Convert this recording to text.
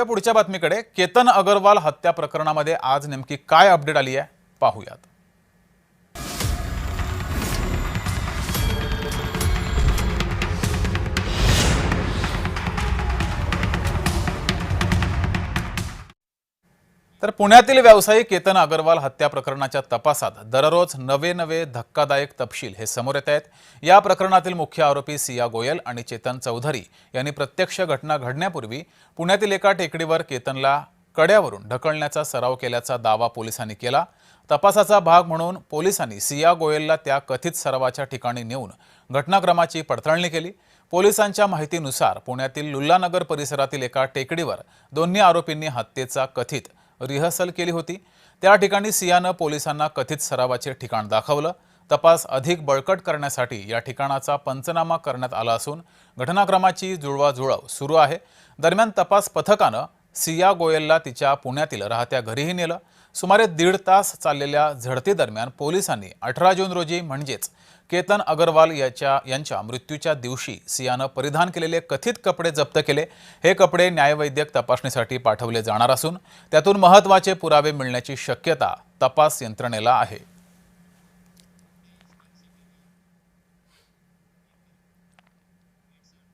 पुढच्या बातमीकडे केतन अगरवाल हत्या प्रकरणामध्ये आज नेमकी काय अपडेट आली आहे पाहूयात। तर पुण्यातील व्यावसायी केतन अगरवाल हत्या प्रकरणाच्या तपासात दररोज नवे धक्कादायक तपशील हे समोर येत आहेत। या प्रकरणातील मुख्य आरोपी सिया गोयल आणि चेतन चौधरी यांनी प्रत्यक्ष घटना घडण्यापूर्वी पुण्यातील एका टेकडीवर केतनला कड्यावरून ढकलण्याचा सराव केल्याचा दावा पोलिसांनी केला। तपासाचा भाग म्हणून पोलिसांनी सिया गोयलला त्या कथित सरावाच्या ठिकाणी नेऊन घटनाक्रमाची पडताळणी केली। पोलिसांच्या माहितीनुसार पुण्यातील लुल्लानगर परिसरातील एका टेकडीवर दोन्ही आरोपींनी हत्येचा कथित रिहर्सल केली होती। त्या ठिकाणी सियानं पोलिसांना कथित सरावाचे ठिकाण दाखवलं। तपास अधिक बळकट करण्यासाठी या ठिकाणाचा पंचनामा करण्यात आला असून घटनाक्रमाची जुळवाजुळव सुरू आहे। दरम्यान तपास पथकानं सिया गोयलला तिच्या पुण्यातील राहत्या घरीही नेलं। सुमारे 1.5 तास चाललेल्या झडतीदरम्यान पोलिसांनी 18 जून रोजी म्हणजेच केतन अगरवाल यांच्या मृत्यूच्या दिवशी सियानं परिधान केलेले कथित कपडे जप्त केले। हे कपडे न्यायवैद्यक तपासणीसाठी पाठवले जाणार असून त्यातून महत्त्वाचे पुरावे मिळण्याची शक्यता तपास यंत्रणेला आहे।